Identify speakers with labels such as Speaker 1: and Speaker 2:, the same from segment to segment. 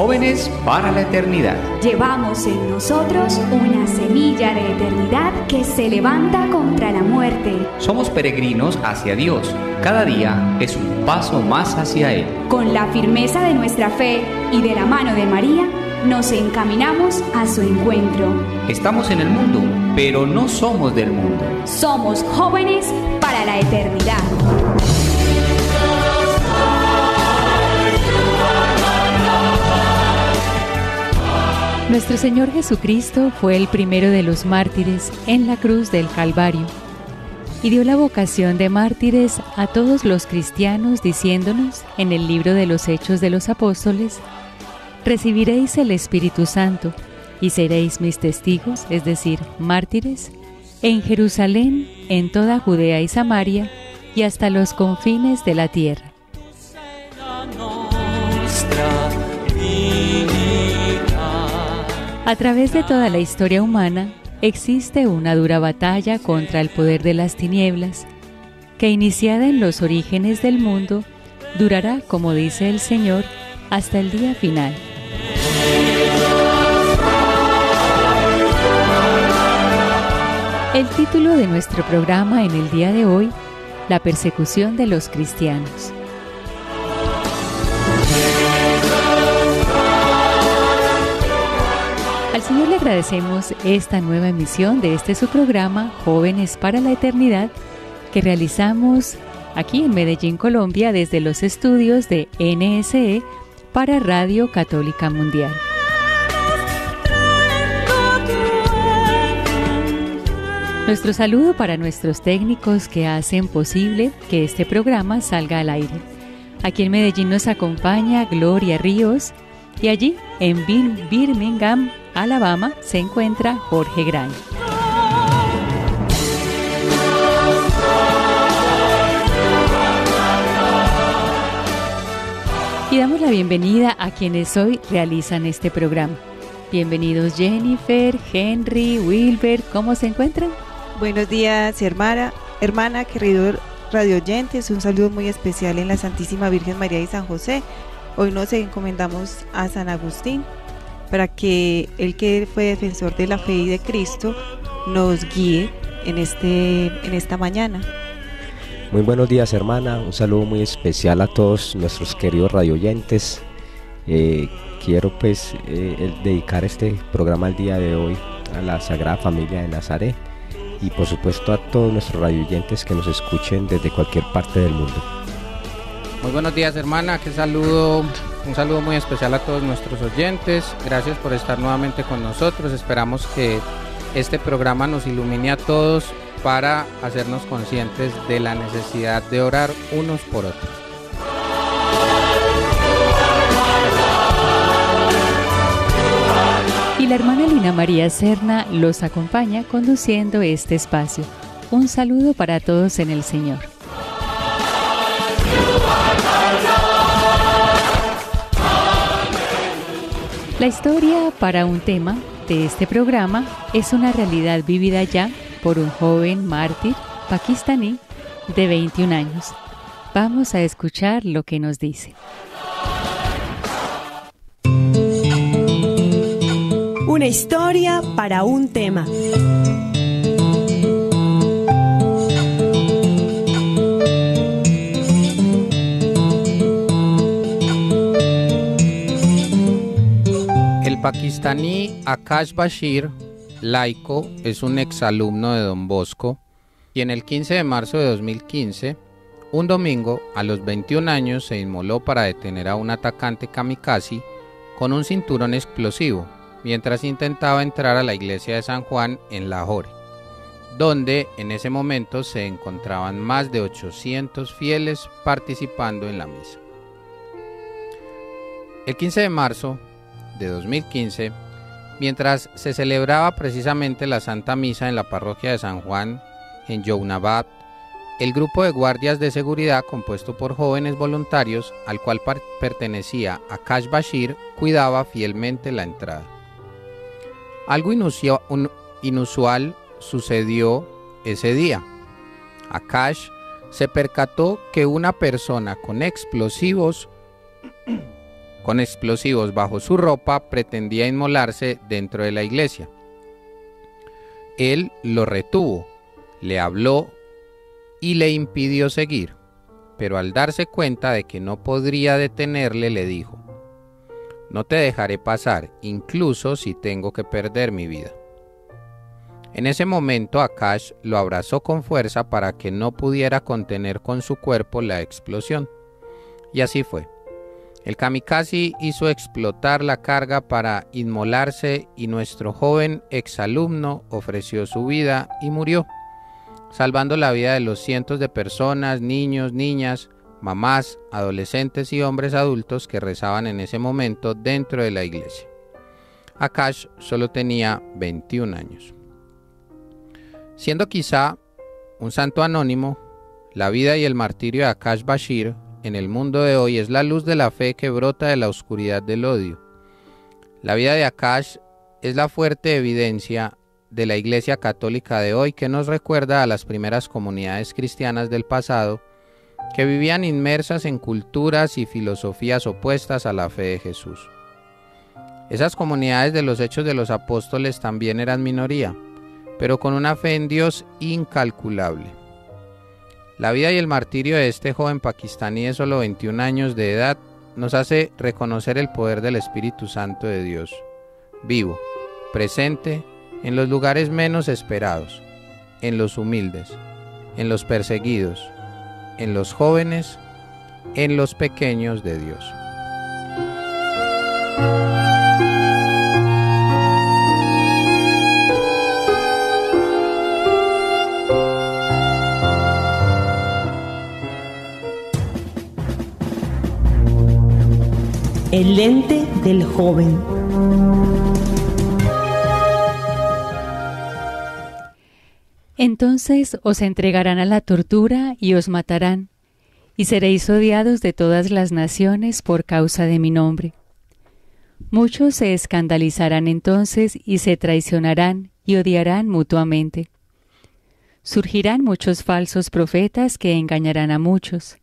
Speaker 1: Jóvenes para la Eternidad.
Speaker 2: Llevamos en nosotros una semilla de eternidad que se levanta contra la muerte.
Speaker 1: Somos peregrinos hacia Dios. Cada día es un paso más hacia Él.
Speaker 2: Con la firmeza de nuestra fe y de la mano de María, nos encaminamos a su encuentro.
Speaker 1: Estamos en el mundo, pero no somos del mundo.
Speaker 2: Somos jóvenes para la eternidad.
Speaker 3: Nuestro Señor Jesucristo fue el primero de los mártires en la cruz del Calvario y dio la vocación de mártires a todos los cristianos, diciéndonos en el libro de los Hechos de los Apóstoles: recibiréis el Espíritu Santo y seréis mis testigos, es decir, mártires, en Jerusalén, en toda Judea y Samaria y hasta los confines de la tierra. A través de toda la historia humana existe una dura batalla contra el poder de las tinieblas, que iniciada en los orígenes del mundo, durará, como dice el Señor, hasta el día final. El título de nuestro programa en el día de hoy: la persecución de los cristianos. Al Señor le agradecemos esta nueva emisión de su programa Jóvenes para la Eternidad, que realizamos aquí en Medellín, Colombia, desde los estudios de NSE para Radio Católica Mundial. Nuestro saludo para nuestros técnicos que hacen posible que este programa salga al aire. Aquí en Medellín nos acompaña Gloria Ríos y allí en Birmingham, Alabama, se encuentra Jorge Gran. Y damos la bienvenida a quienes hoy realizan este programa. Bienvenidos Jennifer, Henry, Wilber, ¿cómo se encuentran?
Speaker 4: Buenos días, hermana, querido radio oyentes, un saludo muy especial en la Santísima Virgen María y San José. Hoy nos encomendamos a San Agustín para que él, que fue defensor de la fe y de Cristo, nos guíe en esta mañana.
Speaker 5: Muy buenos días, hermana, un saludo muy especial a todos nuestros queridos radioyentes. Quiero dedicar este programa al día de hoy a la Sagrada Familia de Nazaret y por supuesto a todos nuestros radioyentes que nos escuchen desde cualquier parte del mundo.
Speaker 6: Muy buenos días, hermana, un saludo muy especial a todos nuestros oyentes. Gracias por estar nuevamente con nosotros. Esperamos que este programa nos ilumine a todos para hacernos conscientes de la necesidad de orar unos por otros.
Speaker 3: Y la hermana Lina María Serna los acompaña conduciendo este espacio. Un saludo para todos en el Señor. La historia para un tema de este programa es una realidad vivida ya por un joven mártir pakistaní de 21 años. Vamos a escuchar lo que nos dice.
Speaker 7: Una historia para un tema.
Speaker 6: El pakistaní Akash Bashir, laico, es un exalumno de Don Bosco y en el 15 de marzo de 2015, un domingo, a los 21 años, se inmoló para detener a un atacante kamikaze con un cinturón explosivo mientras intentaba entrar a la iglesia de San Juan en Lahore, donde en ese momento se encontraban más de 800 fieles participando en la misa. El 15 de marzo de 2015, mientras se celebraba precisamente la Santa Misa en la parroquia de San Juan en Jaunabad, el grupo de guardias de seguridad compuesto por jóvenes voluntarios al cual pertenecía Akash Bashir cuidaba fielmente la entrada. Algo inusual sucedió ese día. Akash se percató que una persona con explosivos Con explosivos bajo su ropa pretendía inmolarse dentro de la iglesia. Él lo retuvo, le habló y le impidió seguir, pero al darse cuenta de que no podría detenerle, le dijo: no te dejaré pasar, incluso si tengo que perder mi vida. En ese momento Akash lo abrazó con fuerza para que no pudiera contener con su cuerpo la explosión. Y así fue. El kamikaze hizo explotar la carga para inmolarse y nuestro joven exalumno ofreció su vida y murió, salvando la vida de los cientos de personas, niños, niñas, mamás, adolescentes y hombres adultos que rezaban en ese momento dentro de la iglesia. Akash solo tenía 21 años. Siendo quizá un santo anónimo, la vida y el martirio de Akash Bashir en el mundo de hoy es la luz de la fe que brota de la oscuridad del odio. La vida de Akash es la fuerte evidencia de la Iglesia Católica de hoy que nos recuerda a las primeras comunidades cristianas del pasado que vivían inmersas en culturas y filosofías opuestas a la fe de Jesús. Esas comunidades de los Hechos de los Apóstoles también eran minoría, pero con una fe en Dios incalculable. La vida y el martirio de este joven pakistaní de solo 21 años de edad nos hace reconocer el poder del Espíritu Santo de Dios, vivo, presente en los lugares menos esperados, en los humildes, en los perseguidos, en los jóvenes, en los pequeños de Dios.
Speaker 7: El lente del joven.
Speaker 3: Entonces os entregarán a la tortura y os matarán, y seréis odiados de todas las naciones por causa de mi nombre. Muchos se escandalizarán entonces y se traicionarán y odiarán mutuamente. Surgirán muchos falsos profetas que engañarán a muchos.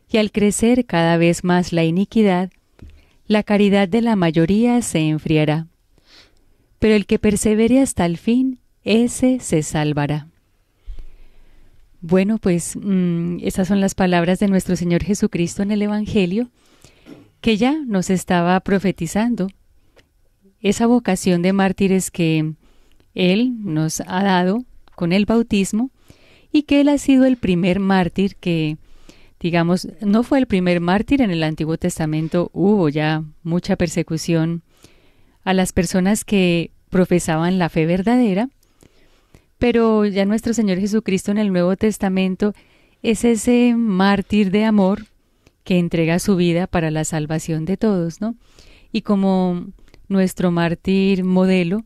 Speaker 3: Y al crecer cada vez más la iniquidad, la caridad de la mayoría se enfriará. Pero el que persevere hasta el fin, ese se salvará. Bueno, pues esas son las palabras de nuestro Señor Jesucristo en el Evangelio, que ya nos estaba profetizando esa vocación de mártires que Él nos ha dado con el bautismo y que Él ha sido el primer mártir que, digamos, no fue el primer mártir. En el Antiguo Testamento hubo ya mucha persecución a las personas que profesaban la fe verdadera, pero ya nuestro Señor Jesucristo en el Nuevo Testamento es ese mártir de amor que entrega su vida para la salvación de todos, ¿no? Y como nuestro mártir modelo,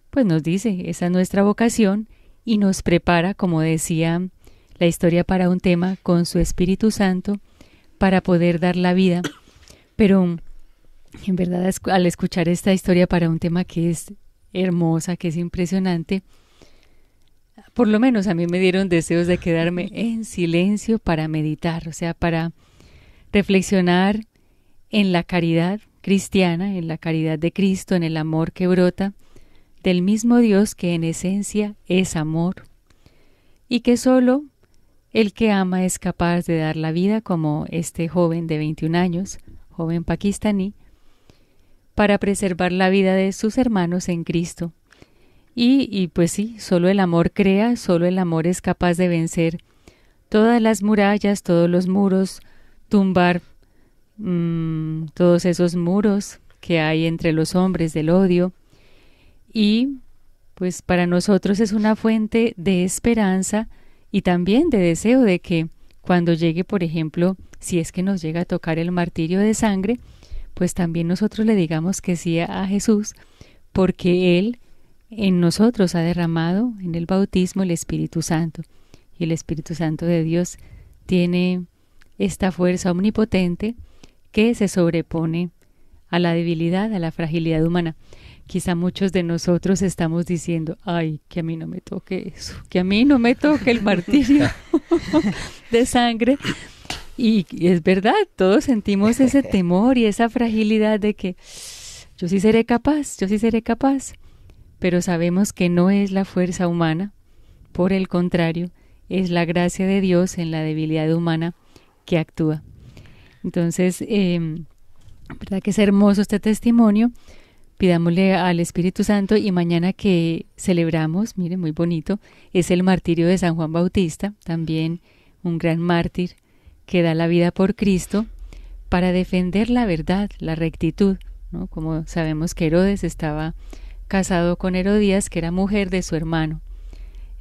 Speaker 3: pues nos dice, esa es nuestra vocación y nos prepara, como decía la historia para un tema, con su Espíritu Santo para poder dar la vida. Pero en verdad, al escuchar esta historia para un tema que es hermosa, que es impresionante, por lo menos a mí me dieron deseos de quedarme en silencio para meditar, o sea, para reflexionar en la caridad cristiana, en la caridad de Cristo, en el amor que brota del mismo Dios que en esencia es amor, y que solo el que ama es capaz de dar la vida, como este joven de 21 años, joven pakistaní, para preservar la vida de sus hermanos en Cristo. Y pues sí, solo el amor crea, solo el amor es capaz de vencer todas las murallas, todos los muros, tumbar todos esos muros que hay entre los hombres del odio. Y pues para nosotros es una fuente de esperanza y también de deseo de que cuando llegue, por ejemplo, si es que nos llega a tocar el martirio de sangre, pues también nosotros le digamos que sí a Jesús, porque Él en nosotros ha derramado en el bautismo el Espíritu Santo. Y el Espíritu Santo de Dios tiene esta fuerza omnipotente que se sobrepone a la debilidad, a la fragilidad humana. Quizá muchos de nosotros estamos diciendo, ay, que a mí no me toque eso, que a mí no me toque el martirio de sangre, Y es verdad, todos sentimos ese temor y esa fragilidad de que yo sí seré capaz, pero sabemos que no es la fuerza humana, por el contrario, es la gracia de Dios en la debilidad humana que actúa. Entonces, verdad que es hermoso este testimonio. Pidámosle al Espíritu Santo, y mañana que celebramos, mire, muy bonito, es el martirio de San Juan Bautista, también un gran mártir que da la vida por Cristo para defender la verdad, la rectitud, ¿no? Como sabemos que Herodes estaba casado con Herodías, que era mujer de su hermano.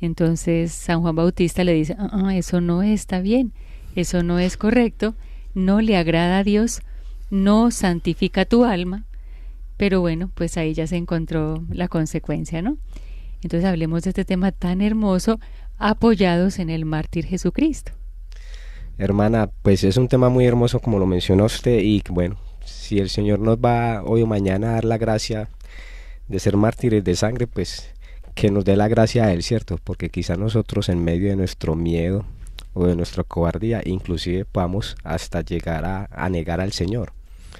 Speaker 3: Entonces San Juan Bautista le dice, eso no está bien, eso no es correcto, no le agrada a Dios, no santifica tu alma. Pero bueno, pues ahí ya se encontró la consecuencia, ¿no? Entonces hablemos de este tema tan hermoso, apoyados en el mártir Jesucristo.
Speaker 5: Hermana, pues es un tema muy hermoso como lo mencionó usted, y bueno, si el Señor nos va hoy o mañana a dar la gracia de ser mártires de sangre, pues que nos dé la gracia a Él, ¿cierto? Porque quizá nosotros en medio de nuestro miedo o de nuestra cobardía, inclusive podamos hasta llegar a negar al Señor,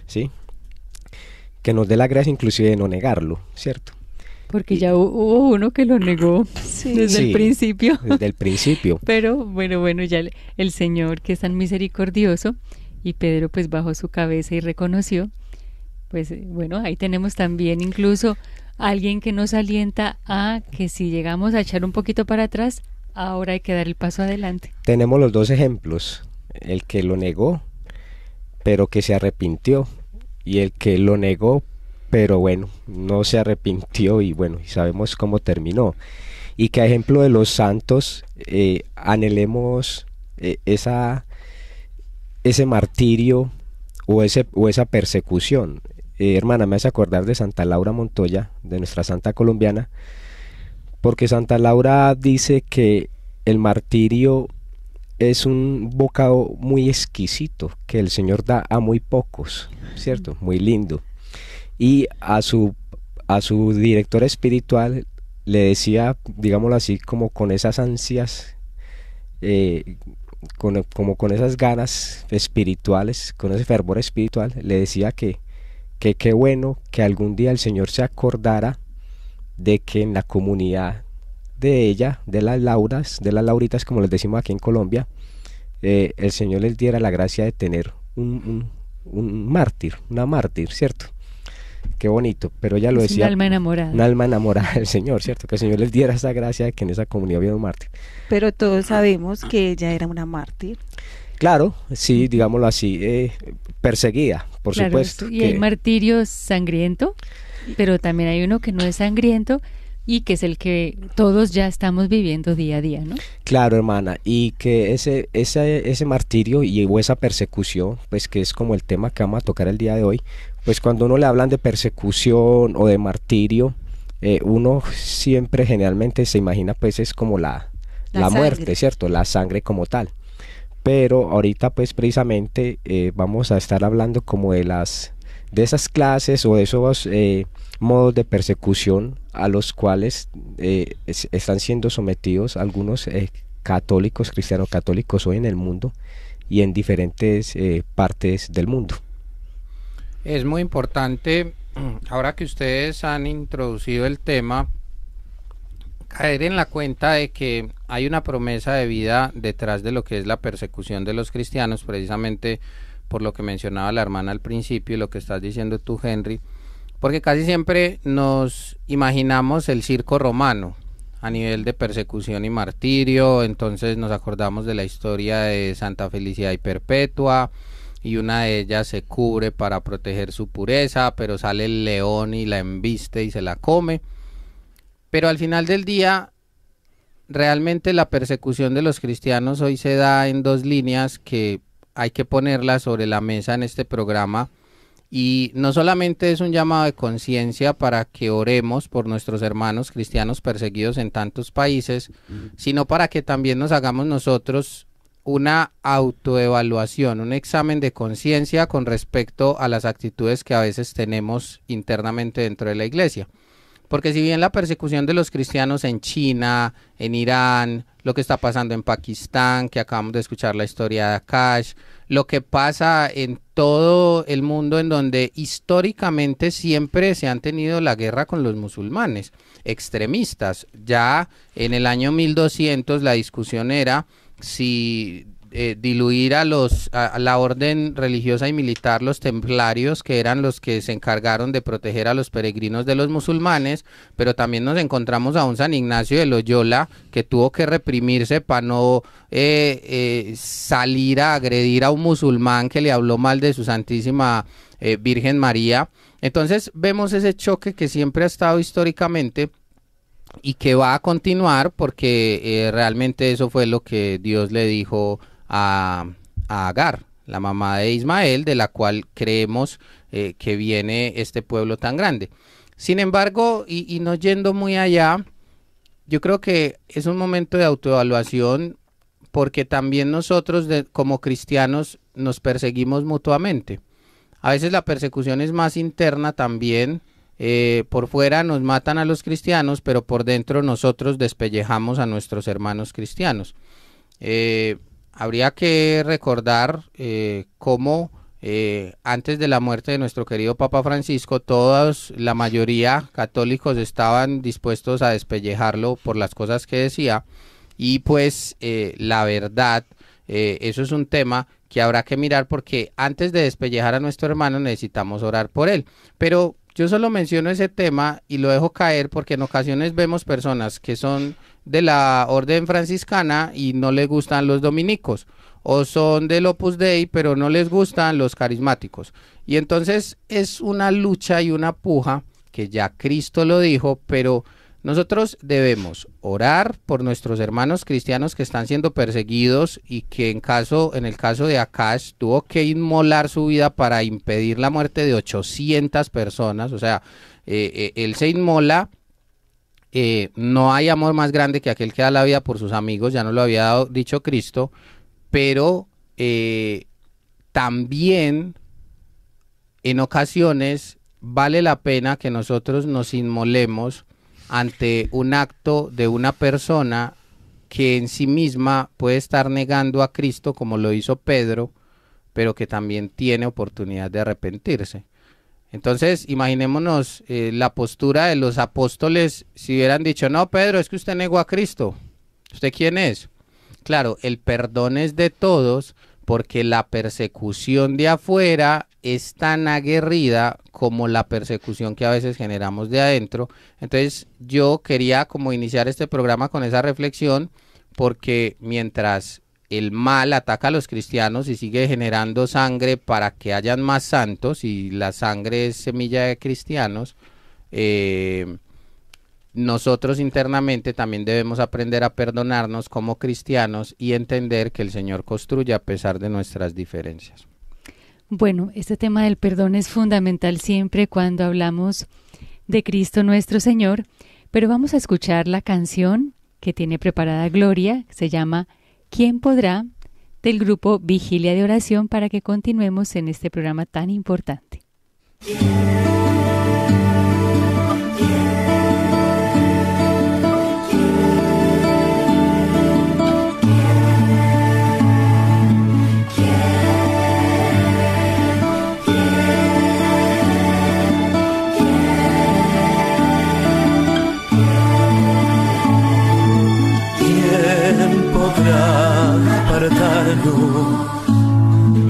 Speaker 5: ¿sí? Que nos dé la gracia inclusive de no negarlo, ¿cierto?
Speaker 3: Porque ya hubo uno que lo negó desde el principio.
Speaker 5: Desde el principio.
Speaker 3: Pero bueno, ya el Señor, que es tan misericordioso, y Pedro pues bajó su cabeza y reconoció, pues bueno, ahí tenemos también incluso alguien que nos alienta a que si llegamos a echar un poquito para atrás, ahora hay que dar el paso adelante.
Speaker 5: Tenemos los dos ejemplos, el que lo negó, pero que se arrepintió, y el que lo negó, pero bueno, no se arrepintió, y bueno, y sabemos cómo terminó. Y que a ejemplo de los santos, anhelemos ese martirio o esa persecución. Hermana, me hace acordar de Santa Laura Montoya, de nuestra santa colombiana, porque Santa Laura dice que el martirio es un bocado muy exquisito que el Señor da a muy pocos, ¿cierto? Muy lindo. Y a su director espiritual le decía, digámoslo así, como con esas ansias, como con esas ganas espirituales, con ese fervor espiritual, le decía que qué bueno que algún día el Señor se acordara de que en la comunidad de ella, de las Lauritas, como les decimos aquí en Colombia, el Señor les diera la gracia de tener un mártir, una mártir, ¿cierto? Qué bonito, pero ella lo decía.
Speaker 3: Un alma enamorada.
Speaker 5: Un alma enamorada del Señor, ¿cierto? Que el Señor les diera esa gracia de que en esa comunidad hubiera un mártir.
Speaker 4: Pero todos sabemos que ella era una mártir.
Speaker 5: Claro, sí, digámoslo así, perseguida, por supuesto.
Speaker 3: Y hay martirio sangriento, pero también hay uno que no es sangriento, y que es el que todos ya estamos viviendo día a día, ¿no?
Speaker 5: Claro, hermana, y que ese martirio o esa persecución, pues que es como el tema que vamos a tocar el día de hoy, pues cuando uno le hablan de persecución o de martirio, uno siempre generalmente se imagina pues es como la muerte, ¿cierto? La sangre como tal. Pero ahorita pues precisamente vamos a estar hablando como de esas clases o de esos modos de persecución a los cuales están siendo sometidos algunos católicos, cristianos católicos hoy en el mundo y en diferentes partes del mundo.
Speaker 6: Es muy importante, ahora que ustedes han introducido el tema, caer en la cuenta de que hay una promesa de vida detrás de lo que es la persecución de los cristianos, precisamente por lo que mencionaba la hermana al principio y lo que estás diciendo tú, Henry, porque casi siempre nos imaginamos el circo romano a nivel de persecución y martirio. Entonces nos acordamos de la historia de Santa Felicidad y Perpetua, y una de ellas se cubre para proteger su pureza, pero sale el león y la embiste y se la come. Pero al final del día, realmente la persecución de los cristianos hoy se da en dos líneas que hay que ponerlas sobre la mesa en este programa, y no solamente es un llamado de conciencia para que oremos por nuestros hermanos cristianos perseguidos en tantos países, sino para que también nos hagamos nosotros una autoevaluación, un examen de conciencia con respecto a las actitudes que a veces tenemos internamente dentro de la iglesia. Porque si bien la persecución de los cristianos en China, en Irán, lo que está pasando en Pakistán, que acabamos de escuchar la historia de Akash, lo que pasa en todo el mundo en donde históricamente siempre se han tenido la guerra con los musulmanes extremistas. Ya en el año 1200 la discusión era si diluir a la orden religiosa y militar, los templarios, que eran los que se encargaron de proteger a los peregrinos de los musulmanes, pero también nos encontramos a un San Ignacio de Loyola que tuvo que reprimirse para no salir a agredir a un musulmán que le habló mal de su Santísima Virgen María. Entonces vemos ese choque que siempre ha estado históricamente y que va a continuar porque realmente eso fue lo que Dios le dijo a Agar, la mamá de Ismael, de la cual creemos que viene este pueblo tan grande. Sin embargo, y no yendo muy allá, yo creo que es un momento de autoevaluación porque también nosotros como cristianos nos perseguimos mutuamente. A veces la persecución es más interna también. Por fuera nos matan a los cristianos, pero por dentro nosotros despellejamos a nuestros hermanos cristianos. Habría que recordar cómo antes de la muerte de nuestro querido Papa Francisco, todos, la mayoría católicos estaban dispuestos a despellejarlo por las cosas que decía, y pues la verdad, eso es un tema que habrá que mirar, porque antes de despellejar a nuestro hermano necesitamos orar por él. Pero yo solo menciono ese tema y lo dejo caer porque en ocasiones vemos personas que son de la orden franciscana y no les gustan los dominicos, o son del Opus Dei pero no les gustan los carismáticos, y entonces es una lucha y una puja que ya Cristo lo dijo, pero nosotros debemos orar por nuestros hermanos cristianos que están siendo perseguidos y que en el caso de Akash tuvo que inmolar su vida para impedir la muerte de 800 personas, o sea, él se inmola. No hay amor más grande que aquel que da la vida por sus amigos, ya nos lo había dicho Cristo, pero también en ocasiones vale la pena que nosotros nos inmolemos ante un acto de una persona que en sí misma puede estar negando a Cristo, como lo hizo Pedro, pero que también tiene oportunidad de arrepentirse. Entonces, imaginémonos la postura de los apóstoles si hubieran dicho: no, Pedro, es que usted negó a Cristo. ¿Usted quién es? Claro, el perdón es de todos, porque la persecución de afuera es tan aguerrida como la persecución que a veces generamos de adentro. Entonces, yo quería como iniciar este programa con esa reflexión, porque mientras el mal ataca a los cristianos y sigue generando sangre para que hayan más santos, y la sangre es semilla de cristianos, nosotros internamente también debemos aprender a perdonarnos como cristianos y entender que el Señor construye a pesar de nuestras diferencias.
Speaker 3: Bueno, este tema del perdón es fundamental siempre cuando hablamos de Cristo nuestro Señor, pero vamos a escuchar la canción que tiene preparada Gloria, que se llama ¿Quién podrá?, del grupo Vigilia de Oración, para que continuemos en este programa tan importante.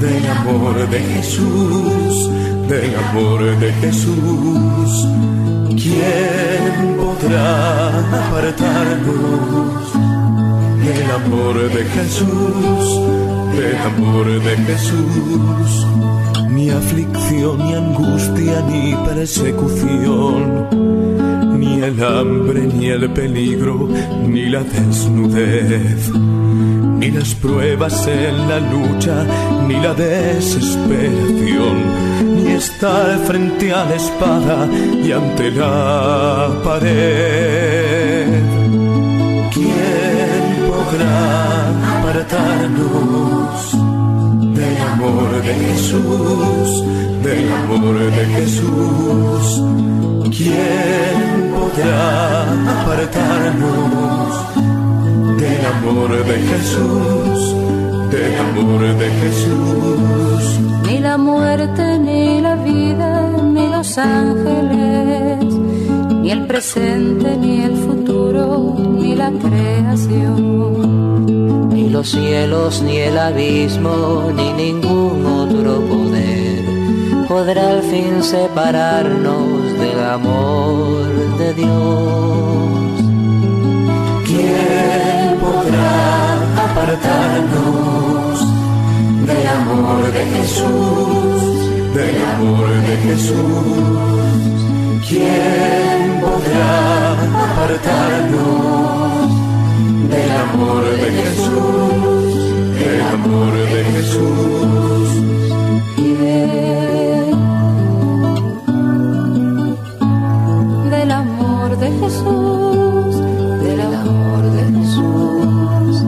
Speaker 8: Del amor de Jesús, del amor de Jesús. ¿Quién podrá apartarnos del amor de Jesús, del amor de Jesús? Ni aflicción, ni angustia, ni persecución, ni el hambre, ni el peligro, ni la desnudez, ni las pruebas en la lucha, ni la desesperación, ni estar frente a la espada y ante la pared. ¿Quién podrá apartarnos del amor de Jesús, del amor de Jesús? ¿Quién podrá podrá apartarnos del amor de Jesús, del amor de Jesús.
Speaker 9: Ni la muerte, ni la vida, ni los ángeles, ni el presente, ni el futuro, ni la creación,
Speaker 10: ni los cielos, ni el abismo, ni ningún otro poder podrá al fin separarnos del amor de Dios.
Speaker 8: ¿Quién podrá apartarnos del amor de Jesús, del amor de Jesús? ¿Quién podrá apartarnos del amor de Jesús, del amor de Jesús?
Speaker 9: Del amor de Jesús, del amor de Jesús.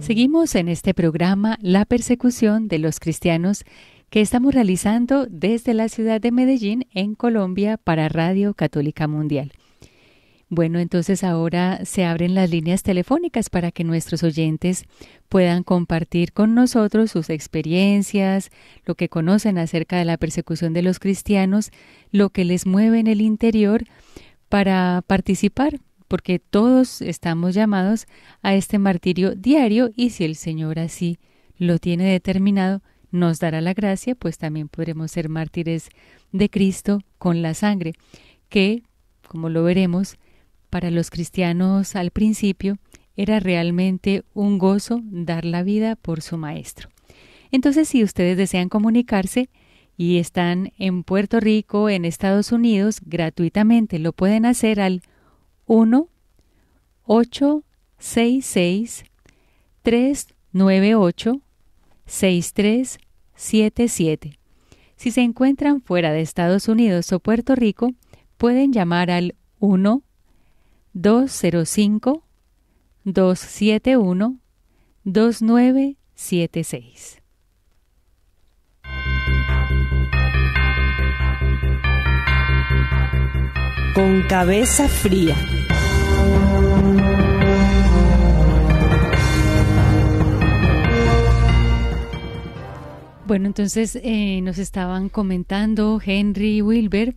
Speaker 3: Seguimos en este programa La persecución de los cristianos que estamos realizando desde la ciudad de Medellín, en Colombia, para Radio Católica Mundial. Bueno, entonces ahora se abren las líneas telefónicas para que nuestros oyentes puedan compartir con nosotros sus experiencias, lo que conocen acerca de la persecución de los cristianos, lo que les mueve en el interior para participar, porque todos estamos llamados a este martirio diario y si el Señor así lo tiene determinado, nos dará la gracia, pues también podremos ser mártires de Cristo con la sangre, que, como lo veremos, para los cristianos al principio era realmente un gozo dar la vida por su Maestro. Entonces, si ustedes desean comunicarse y están en Puerto Rico, en Estados Unidos, gratuitamente lo pueden hacer al 1-866-398-6377. Si se encuentran fuera de Estados Unidos o Puerto Rico, pueden llamar al 1-205-271-2976.
Speaker 7: Con cabeza fría.
Speaker 3: Bueno, entonces nos estaban comentando Henry y Wilber,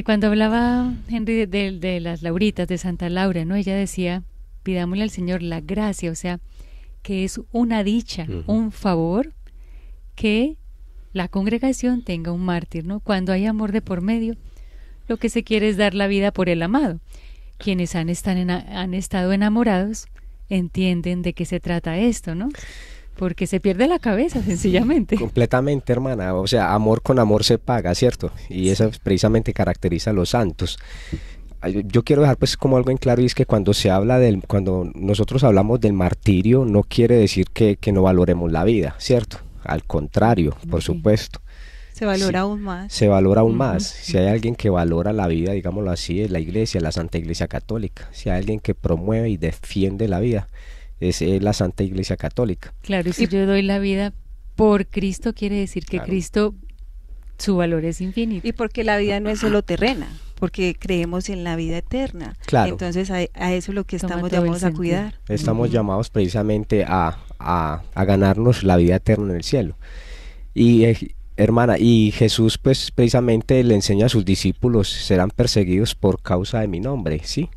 Speaker 3: cuando hablaba Henry de las Lauritas de Santa Laura, ¿no? Ella decía, pidámosle al Señor la gracia, o sea, que es una dicha, un favor, que la congregación tenga un mártir, ¿no? Cuando hay amor de por medio, lo que se quiere es dar la vida por el amado. Quienes han estado enamorados entienden de qué se trata esto, ¿no? Porque se pierde la cabeza, sencillamente.
Speaker 5: Completamente, hermana. O sea, amor con amor se paga, ¿cierto? Y eso precisamente caracteriza a los santos. Yo quiero dejar pues como algo en claro, y es que cuando cuando nosotros hablamos del martirio, no quiere decir que no valoremos la vida, ¿cierto? Al contrario, por supuesto.
Speaker 4: Se valora aún más.
Speaker 5: Se valora aún más. Si hay alguien que valora la vida, digámoslo así, es la Iglesia, la Santa Iglesia Católica. Si hay alguien que promueve y defiende la vida, es la Santa Iglesia Católica.
Speaker 3: Claro, y si yo doy la vida por Cristo, quiere decir que Cristo, su valor es infinito.
Speaker 4: Y porque la vida no es solo terrena, porque creemos en la vida eterna.
Speaker 5: Claro.
Speaker 4: Entonces a eso es lo que estamos llamados a cuidar.
Speaker 5: Estamos llamados precisamente a ganarnos la vida eterna en el cielo. Y hermana, y Jesús pues precisamente le enseña a sus discípulos, serán perseguidos por causa de mi nombre, ¿sí?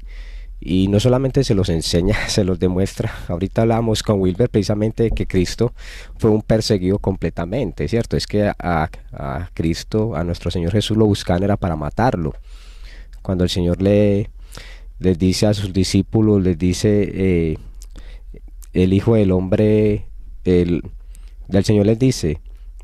Speaker 5: Y no solamente se los enseña, se los demuestra. Ahorita hablábamos con Wilber precisamente de que Cristo fue un perseguido completamente, ¿cierto? Es que a Cristo, a nuestro Señor Jesús, lo buscaban era para matarlo. Cuando el Señor les dice a sus discípulos, les dice, el Hijo del Hombre, el Señor les dice,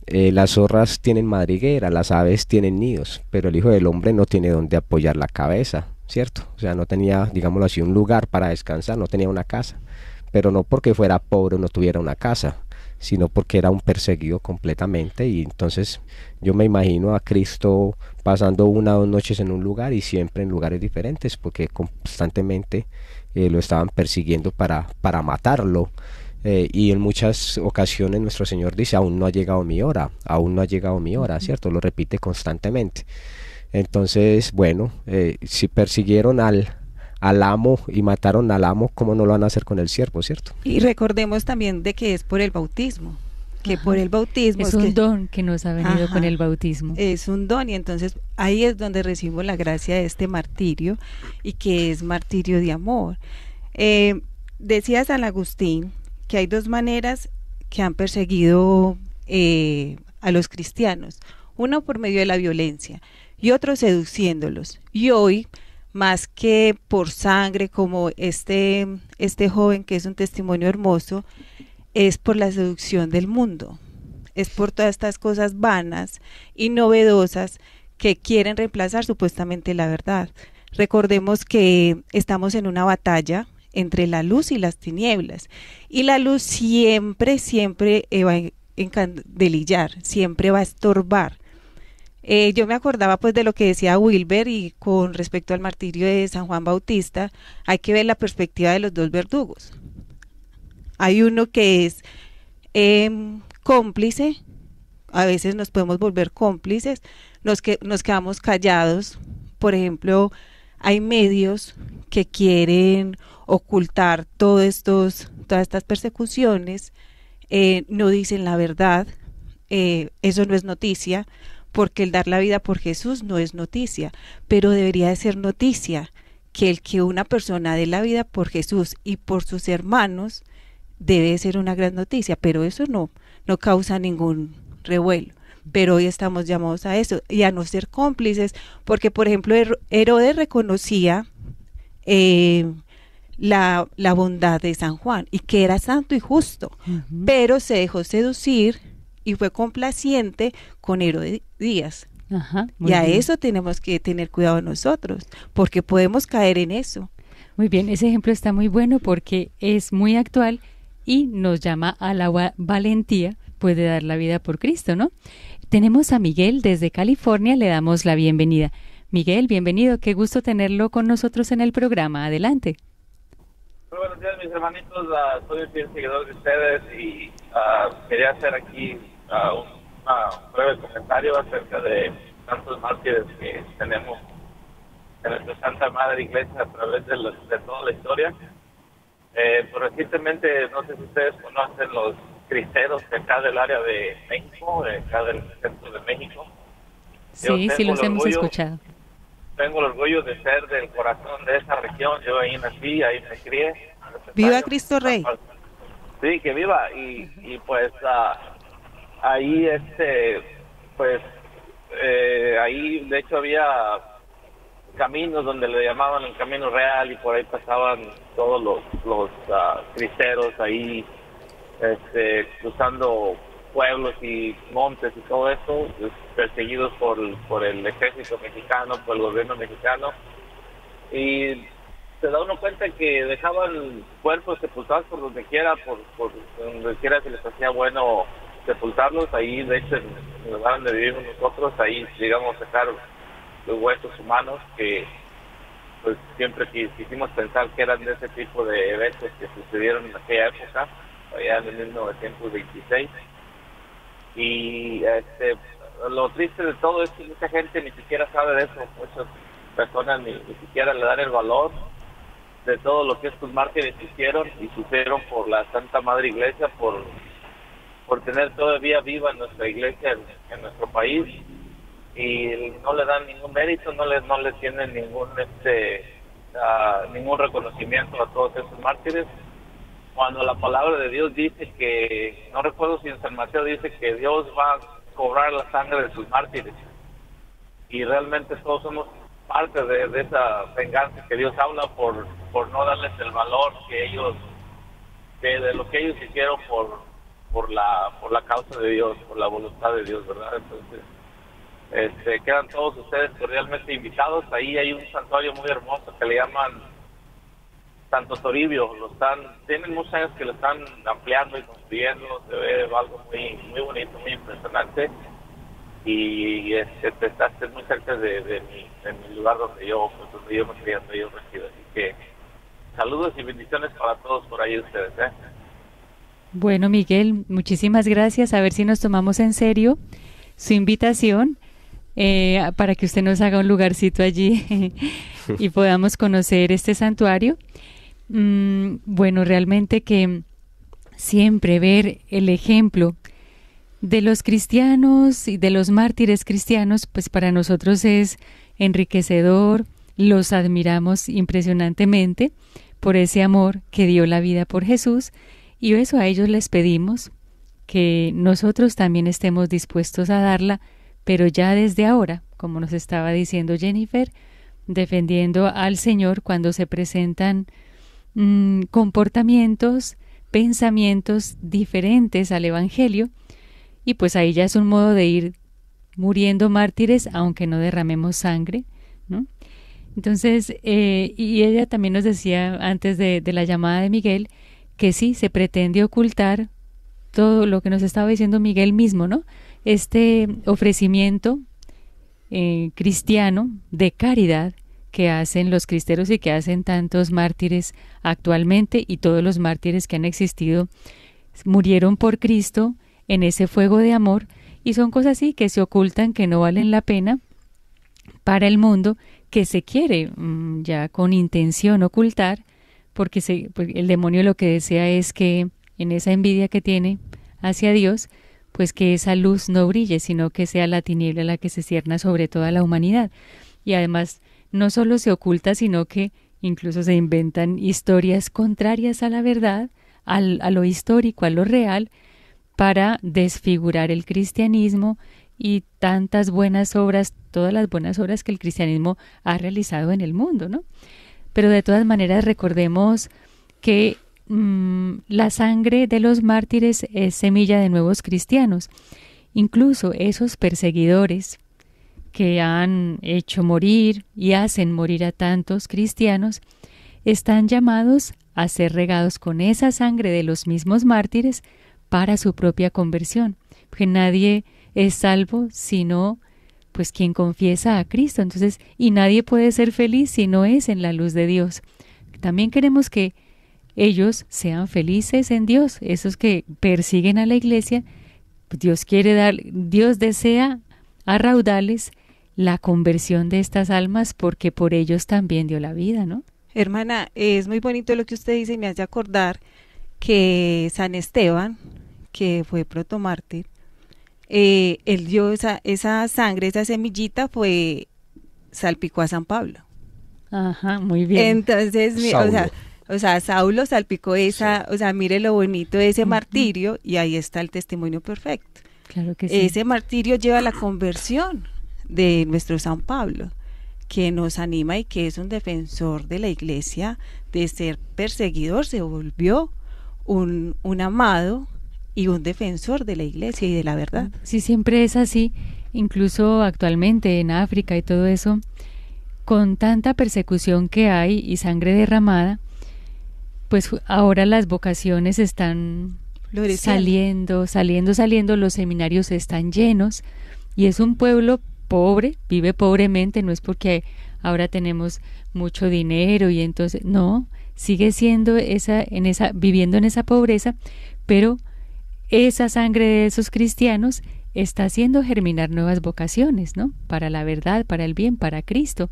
Speaker 5: las zorras tienen madriguera, las aves tienen nidos, pero el Hijo del Hombre no tiene donde apoyar la cabeza. ¿cierto? O sea, no tenía, digámoslo así, un lugar para descansar, no tenía una casa, pero no porque fuera pobre o no tuviera una casa, sino porque era un perseguido completamente. Y entonces yo me imagino a Cristo pasando 1 o 2 noches en un lugar y siempre en lugares diferentes, porque constantemente lo estaban persiguiendo para matarlo. Y en muchas ocasiones nuestro Señor dice: aún no ha llegado mi hora, aún no ha llegado mi hora, ¿cierto? Lo repite constantemente. Entonces, bueno, si persiguieron al amo y mataron al amo, ¿cómo no lo van a hacer con el siervo, cierto?
Speaker 4: Y recordemos también de que es por el bautismo, que
Speaker 3: Ajá.
Speaker 4: por el bautismo
Speaker 3: es un don que nos ha venido
Speaker 4: Ajá.
Speaker 3: con el bautismo.
Speaker 4: Es un don, y entonces ahí es donde recibimos la gracia de este martirio, y que es martirio de amor. Decía San Agustín que hay 2 maneras que han perseguido a los cristianos: uno por medio de la violencia y otro seduciéndolos. Y hoy, más que por sangre, como este joven, que es un testimonio hermoso, es por la seducción del mundo, es por todas estas cosas vanas y novedosas que quieren reemplazar supuestamente la verdad. Recordemos que estamos en una batalla entre la luz y las tinieblas, y la luz siempre va a encandelillar, siempre va a estorbar. Yo me acordaba pues de lo que decía Wilber, y con respecto al martirio de San Juan Bautista, hay que ver la perspectiva de los 2 verdugos. Hay uno que es cómplice, a veces nos podemos volver cómplices, nos quedamos callados. Por ejemplo, hay medios que quieren ocultar todas estas persecuciones, no dicen la verdad. Eso no es noticia, porque el dar la vida por Jesús no es noticia, pero debería de ser noticia que una persona dé la vida por Jesús y por sus hermanos debe ser una gran noticia, pero eso no causa ningún revuelo. Pero hoy estamos llamados a eso y a no ser cómplices, porque por ejemplo Herodes reconocía la bondad de San Juan y que era santo y justo, pero se dejó seducir y fue complaciente con Herodías.
Speaker 3: Ajá,
Speaker 4: y a
Speaker 3: bien.
Speaker 4: eso tenemos que tener cuidado nosotros, porque podemos caer en eso.
Speaker 3: Muy bien, ese ejemplo está muy bueno porque es muy actual y nos llama a la valentía, pues, de dar la vida por Cristo, ¿no? Tenemos a Miguel desde California, le damos la bienvenida. Miguel, bienvenido, qué gusto tenerlo con nosotros en el programa. Adelante.
Speaker 11: Muy buenos días, mis hermanitos. Soy un fiel seguidor de ustedes y quería hacer aquí un breve comentario acerca de tantos mártires que tenemos en nuestra Santa Madre Iglesia a través de toda la historia. Pues recientemente, no sé si ustedes conocen los cristeros de acá del área de México, acá del centro de México.
Speaker 3: Sí, sí los hemos escuchado.
Speaker 11: Tengo el orgullo de ser del corazón de esa región. Yo ahí nací, ahí me crié.
Speaker 4: ¡Viva Cristo Rey!
Speaker 11: Sí, que viva. Y pues ahí ahí de hecho había caminos donde le llamaban el Camino Real, y por ahí pasaban todos los cristeros ahí cruzando pueblos y montes y todo eso, perseguidos por el ejército mexicano, por el gobierno mexicano, y se da uno cuenta que dejaban cuerpos sepultados por donde quiera, por donde quiera se les hacía bueno sepultarlos. Ahí, de hecho, en el lugar donde vivimos nosotros, ahí llegamos a sacar los huesos humanos que pues siempre quisimos pensar que eran de ese tipo de eventos que sucedieron en aquella época, allá en 1926. Y lo triste de todo es que mucha gente ni siquiera sabe de eso, muchas personas ni siquiera le dan el valor de todo lo que estos mártires hicieron y sufrieron por la Santa Madre Iglesia, por tener todavía viva nuestra iglesia en nuestro país, y no le dan ningún mérito, no le tienen ningún reconocimiento a todos esos mártires, cuando la palabra de Dios dice que, no recuerdo si en San Mateo dice que Dios va a cobrar la sangre de sus mártires, y realmente todos somos parte de esa venganza que Dios habla por no darles el valor de lo que ellos hicieron por la causa de Dios, por la voluntad de Dios, ¿verdad? Entonces Quedan todos ustedes cordialmente invitados. Ahí hay un santuario muy hermoso que le llaman Santo Toribio. Tienen muchos años que lo están ampliando y construyendo. Se ve algo muy bonito, muy impresionante. Y está muy cerca de mi lugar donde yo me crié, donde yo resido. Así que saludos y bendiciones para todos por ahí ustedes.
Speaker 3: Bueno, Miguel, muchísimas gracias. A ver si nos tomamos en serio su invitación para que usted nos haga un lugarcito allí y podamos conocer este santuario. Bueno, realmente que siempre ver el ejemplo de los cristianos y de los mártires cristianos, pues para nosotros es enriquecedor, los admiramos impresionantemente por ese amor que dio la vida por Jesús, y eso a ellos les pedimos, que nosotros también estemos dispuestos a darla, pero ya desde ahora, como nos estaba diciendo Jennifer, defendiendo al Señor cuando se presentan comportamientos, pensamientos diferentes al Evangelio, y pues ahí ya es un modo de ir muriendo mártires, aunque no derramemos sangre, ¿no? Entonces, y ella también nos decía antes de la llamada de Miguel, que sí, se pretende ocultar todo lo que nos estaba diciendo Miguel mismo, ¿no? Este ofrecimiento cristiano de caridad que hacen los cristeros y que hacen tantos mártires actualmente, y todos los mártires que han existido murieron por Cristo en ese fuego de amor, y son cosas así que se ocultan, que no valen la pena para el mundo, que se quiere ya con intención ocultar, porque el demonio lo que desea es que en esa envidia que tiene hacia Dios, pues que esa luz no brille, sino que sea la tiniebla la que se cierna sobre toda la humanidad. Y además no solo se oculta, sino que incluso se inventan historias contrarias a la verdad, a lo histórico, a lo real, para desfigurar el cristianismo y tantas buenas obras, todas las buenas obras que el cristianismo ha realizado en el mundo, ¿no? Pero de todas maneras recordemos que la sangre de los mártires es semilla de nuevos cristianos. Incluso esos perseguidores que han hecho morir y hacen morir a tantos cristianos están llamados a ser regados con esa sangre de los mismos mártires para su propia conversión, porque nadie es salvo sino pues quien confiesa a Cristo. Entonces, y nadie puede ser feliz si no es en la luz de Dios. También queremos que ellos sean felices en Dios, esos que persiguen a la iglesia. Dios desea a raudales la conversión de estas almas, porque por ellos también dio la vida, ¿no?
Speaker 4: Hermana, es muy bonito lo que usted dice, y me hace acordar que San Esteban, que fue protomártir, él dio esa sangre, esa semillita, salpicó a San Pablo.
Speaker 3: Ajá, muy bien.
Speaker 4: Entonces, Saulo salpicó mire lo bonito de ese martirio, y ahí está el testimonio perfecto.
Speaker 3: Claro que sí.
Speaker 4: Ese martirio lleva a la conversión de nuestro San Pablo, que nos anima y que es un defensor de la iglesia. De ser perseguidor se volvió un amado y un defensor de la iglesia y de la verdad.
Speaker 3: Sí, siempre es así. Incluso actualmente en África y todo eso, con tanta persecución que hay y sangre derramada, pues ahora las vocaciones están saliendo, los seminarios están llenos, y es un pueblo pobre, vive pobremente, no es porque ahora tenemos mucho dinero y entonces, no, sigue siendo viviendo en esa pobreza, pero esa sangre de esos cristianos está haciendo germinar nuevas vocaciones, ¿no? Para la verdad, para el bien, para Cristo.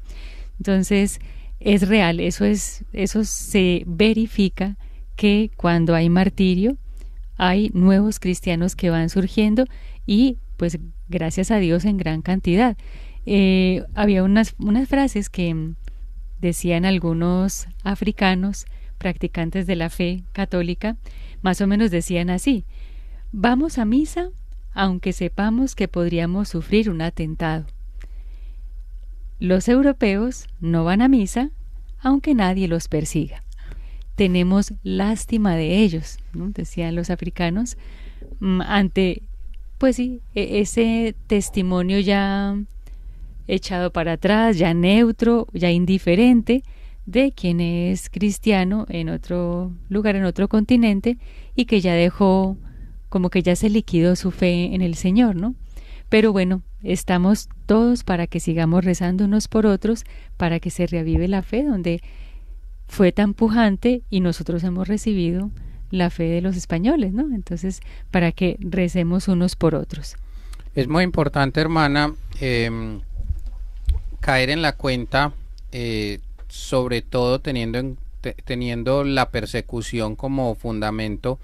Speaker 3: Entonces, es real, eso se verifica, que cuando hay martirio, hay nuevos cristianos que van surgiendo, y pues gracias a Dios en gran cantidad. Había unas frases que decían algunos africanos practicantes de la fe católica, más o menos decían así: vamos a misa aunque sepamos que podríamos sufrir un atentado. Los europeos no van a misa aunque nadie los persiga. Tenemos lástima de ellos, ¿no? Decían los africanos, ante pues sí, ese testimonio ya echado para atrás, ya neutro, ya indiferente de quien es cristiano en otro lugar, en otro continente, y que ya dejó, como que ya se liquidó su fe en el Señor, ¿no? Pero bueno, estamos todos para que sigamos rezando unos por otros, para que se reavive la fe donde fue tan pujante y nosotros hemos recibido la fe de los españoles, ¿no? Entonces, para que recemos unos por otros.
Speaker 6: Es muy importante, hermana, caer en la cuenta, sobre todo teniendo la persecución como fundamento,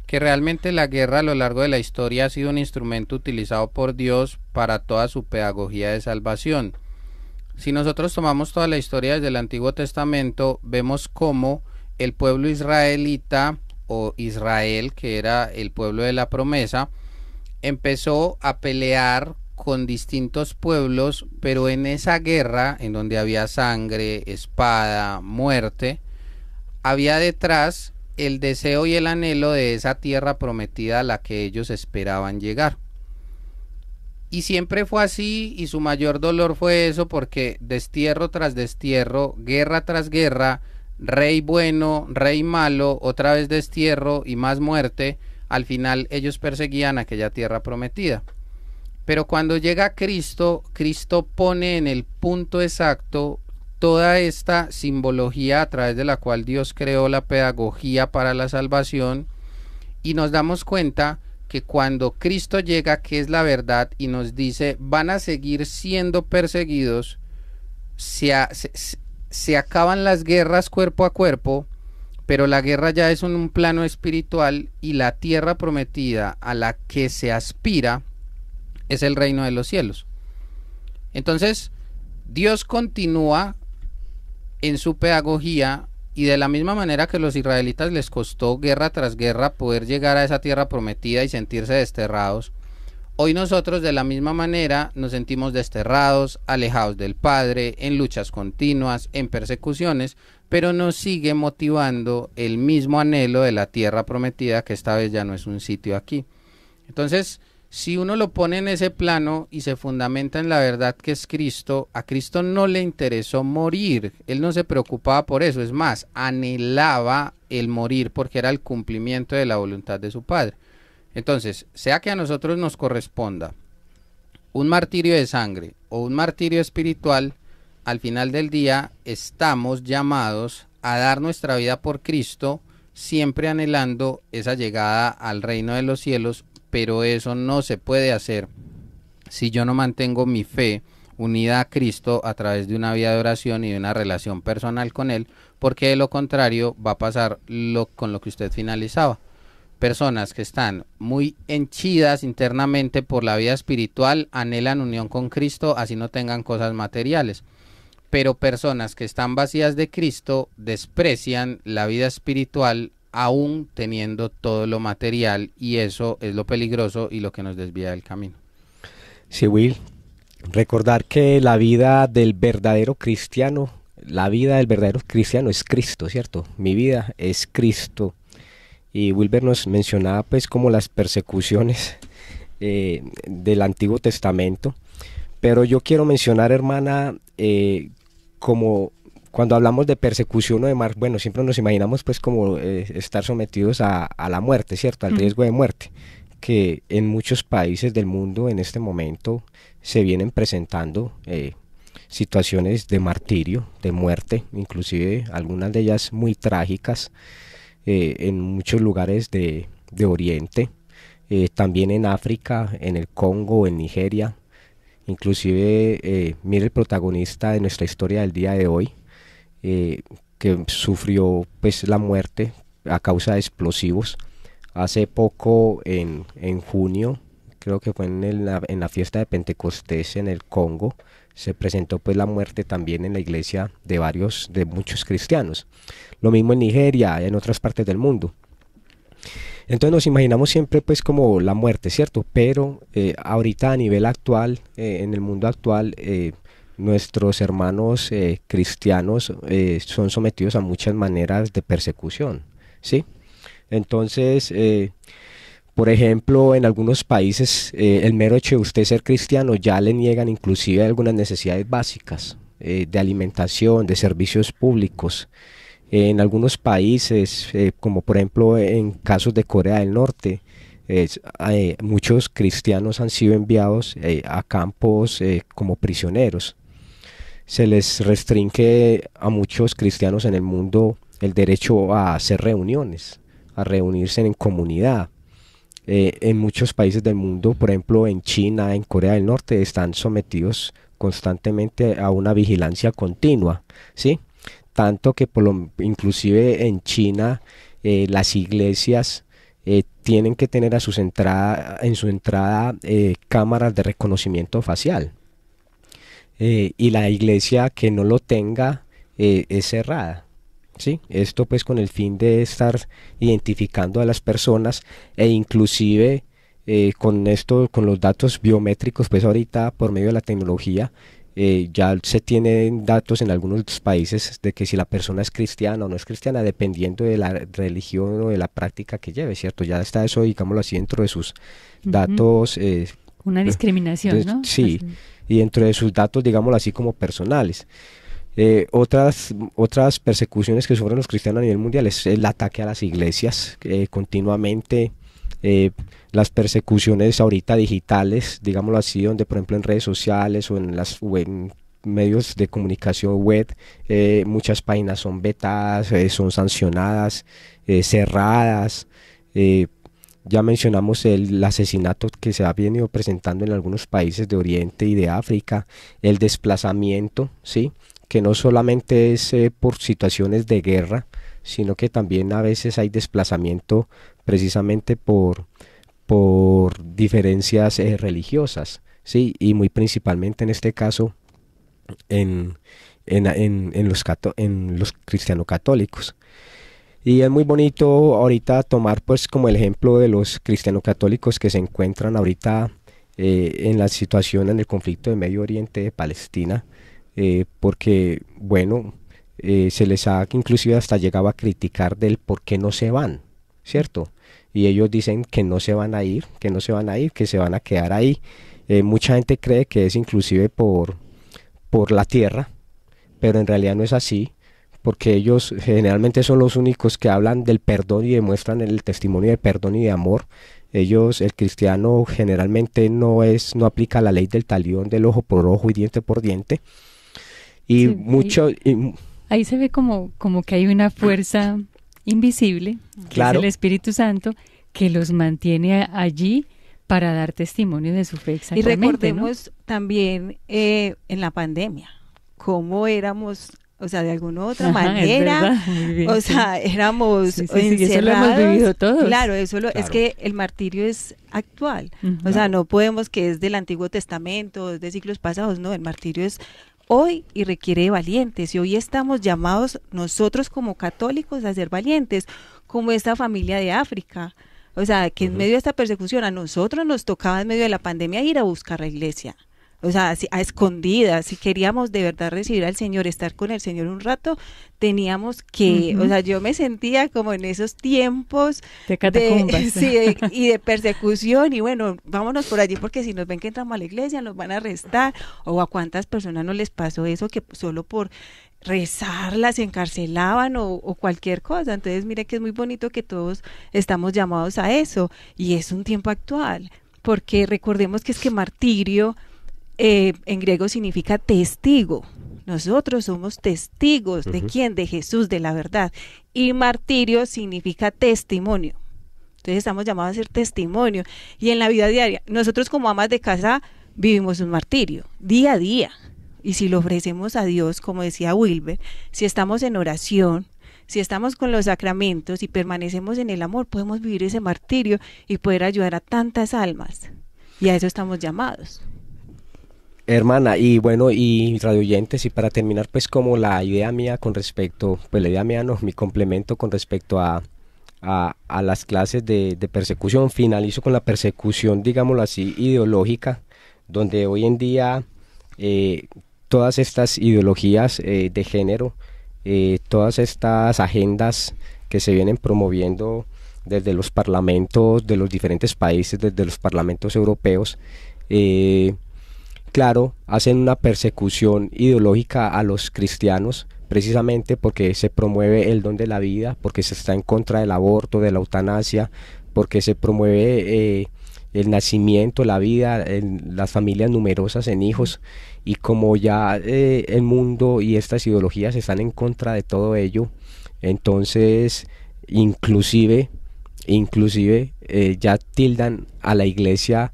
Speaker 6: que realmente la guerra a lo largo de la historia ha sido un instrumento utilizado por Dios para toda su pedagogía de salvación. Si nosotros tomamos toda la historia desde el Antiguo Testamento, vemos cómo el pueblo israelita, o Israel, que era el pueblo de la promesa, empezó a pelear con distintos pueblos, pero en esa guerra, en donde había sangre, espada, muerte, había detrás el deseo y el anhelo de esa tierra prometida a la que ellos esperaban llegar. Y siempre fue así, y su mayor dolor fue eso, porque destierro tras destierro, guerra tras guerra, rey bueno, rey malo, otra vez destierro y más muerte, al final ellos perseguían aquella tierra prometida. Pero cuando llega Cristo, Cristo pone en el punto exacto toda esta simbología a través de la cual Dios creó la pedagogía para la salvación, y nos damos cuenta que cuando Cristo llega, que es la verdad, y nos dice van a seguir siendo perseguidos, se acaban las guerras cuerpo a cuerpo, pero la guerra ya es en un plano espiritual, y la tierra prometida a la que se aspira es el reino de los cielos. Entonces, Dios continúa en su pedagogía, y de la misma manera que a los israelitas les costó guerra tras guerra poder llegar a esa tierra prometida y sentirse desterrados, hoy nosotros de la misma manera nos sentimos desterrados, alejados del Padre, en luchas continuas, en persecuciones, pero nos sigue motivando el mismo anhelo de la tierra prometida, que esta vez ya no es un sitio aquí. Entonces, si uno lo pone en ese plano y se fundamenta en la verdad que es Cristo, a Cristo no le interesó morir, Él no se preocupaba por eso, es más, anhelaba el morir porque era el cumplimiento de la voluntad de su Padre. Entonces, sea que a nosotros nos corresponda un martirio de sangre o un martirio espiritual, al final del día estamos llamados a dar nuestra vida por Cristo, siempre anhelando esa llegada al reino de los cielos, pero eso no se puede hacer si yo no mantengo mi fe unida a Cristo a través de una vida de oración y de una relación personal con Él, porque de lo contrario va a pasar con lo que usted finalizaba. Personas que están muy henchidas internamente por la vida espiritual anhelan unión con Cristo, así no tengan cosas materiales. Pero personas que están vacías de Cristo desprecian la vida espiritual aún teniendo todo lo material, y eso es lo peligroso y lo que nos desvía del camino.
Speaker 5: Sí, Will, recordar que la vida del verdadero cristiano es Cristo, ¿cierto? Mi vida es Cristo. Y Wilber nos mencionaba pues como las persecuciones del Antiguo Testamento, pero yo quiero mencionar, hermana, como cuando hablamos de persecución o de bueno, siempre nos imaginamos pues como estar sometidos a la muerte, ¿cierto? Al riesgo de muerte, que en muchos países del mundo en este momento se vienen presentando situaciones de martirio, de muerte, inclusive algunas de ellas muy trágicas, en muchos lugares de Oriente, también en África, en el Congo, en Nigeria. Inclusive mire el protagonista de nuestra historia del día de hoy, que sufrió pues la muerte a causa de explosivos. Hace poco, en junio, creo que fue en la fiesta de Pentecostés en el Congo, se presentó pues la muerte también en la iglesia de muchos cristianos. Lo mismo en Nigeria, en otras partes del mundo. Entonces nos imaginamos siempre pues como la muerte, ¿cierto? Pero ahorita a nivel actual, en el mundo actual, nuestros hermanos cristianos son sometidos a muchas maneras de persecución, ¿sí? Entonces, Por ejemplo, en algunos países el mero hecho de usted ser cristiano ya le niegan inclusive algunas necesidades básicas de alimentación, de servicios públicos. En algunos países, como por ejemplo en casos de Corea del Norte, muchos cristianos han sido enviados a campos como prisioneros. Se les restringe a muchos cristianos en el mundo el derecho a hacer reuniones, a reunirse en comunidad. En muchos países del mundo, por ejemplo en China, en Corea del Norte, están sometidos constantemente a una vigilancia continua, ¿sí? Tanto que inclusive en China las iglesias tienen que tener en su entrada cámaras de reconocimiento facial, y la iglesia que no lo tenga es cerrada. ¿Sí? Esto pues con el fin de estar identificando a las personas e inclusive con los datos biométricos, pues ahorita por medio de la tecnología ya se tienen datos en algunos países de que si la persona es cristiana o no es cristiana, dependiendo de la religión o de la práctica que lleve, ¿cierto? Ya está eso, digámoslo así, dentro de sus datos.
Speaker 3: Una discriminación, ¿no?
Speaker 5: Sí, así. Y dentro de sus datos, digámoslo así, como personales. Otras persecuciones que sufren los cristianos a nivel mundial es el ataque a las iglesias continuamente, las persecuciones ahorita digitales, digámoslo así, donde por ejemplo en redes sociales o en medios de comunicación web, muchas páginas son vetadas, son sancionadas, cerradas. Ya mencionamos el asesinato que se ha venido presentando en algunos países de Oriente y de África, el desplazamiento, ¿sí? Que no solamente es por situaciones de guerra, sino que también a veces hay desplazamiento precisamente por diferencias religiosas, ¿sí? Y muy principalmente en este caso en los cristiano-católicos. Y es muy bonito ahorita tomar pues como el ejemplo de los cristiano-católicos que se encuentran ahorita en la situación, en el conflicto de Medio Oriente, de Palestina, porque bueno, se les ha inclusive hasta llegado a criticar del por qué no se van, ¿cierto? Y ellos dicen que no se van a ir, que se van a quedar ahí. Mucha gente cree que es inclusive por la tierra, pero en realidad no es así, porque ellos generalmente son los únicos que hablan del perdón y demuestran el testimonio de perdón y de amor. El cristiano generalmente no aplica la ley del talión, del ojo por ojo y diente por diente. Y sí,
Speaker 3: ahí se ve como que hay una fuerza invisible, que
Speaker 5: claro,
Speaker 3: es el Espíritu Santo, que los mantiene allí para dar testimonio de su fe. Exactamente,
Speaker 4: y recordemos, ¿no?, también en la pandemia, cómo éramos, o sea, de alguna u otra manera, bien, o sea, éramos encerrados.
Speaker 3: Eso lo hemos vivido todos.
Speaker 4: Claro, es que el martirio es actual, o sea, no podemos que es del Antiguo Testamento, es de siglos pasados, no, el martirio es hoy y requiere de valientes, y hoy estamos llamados nosotros como católicos a ser valientes, como esta familia de África, o sea, que en medio de esta persecución a nosotros nos tocaba en medio de la pandemia ir a buscar la iglesia, o sea, a escondidas. Si queríamos de verdad recibir al Señor, estar con el Señor un rato, teníamos que, o sea, yo me sentía como en esos tiempos
Speaker 3: de catacumbas,
Speaker 4: y de persecución, y bueno, vámonos por allí porque si nos ven que entramos a la iglesia nos van a arrestar, o a cuántas personas no les pasó eso, que solo por rezar las encarcelaban o cualquier cosa. Entonces mire que es muy bonito que todos estamos llamados a eso, y es un tiempo actual, porque recordemos que es que martirio en griego significa testigo. Nosotros somos testigos de quién, de Jesús, de la verdad, y martirio significa testimonio. Entonces estamos llamados a ser testimonio, y en la vida diaria nosotros como amas de casa vivimos un martirio día a día, y si lo ofrecemos a Dios, como decía Wilber, si estamos en oración, si estamos con los sacramentos y permanecemos en el amor, podemos vivir ese martirio y poder ayudar a tantas almas, y a eso estamos llamados.
Speaker 5: Hermana, y bueno, y radioyentes, y para terminar, pues como la idea mía con respecto, pues la idea mía no, mi complemento con respecto a las clases de persecución, finalizo con la persecución, digámoslo así, ideológica, donde hoy en día todas estas ideologías de género, todas estas agendas que se vienen promoviendo desde los parlamentos de los diferentes países, desde los parlamentos europeos, claro, hacen una persecución ideológica a los cristianos, precisamente porque se promueve el don de la vida, porque se está en contra del aborto, de la eutanasia, porque se promueve el nacimiento, la vida, las familias numerosas en hijos, y como ya el mundo y estas ideologías están en contra de todo ello, entonces inclusive ya tildan a la iglesia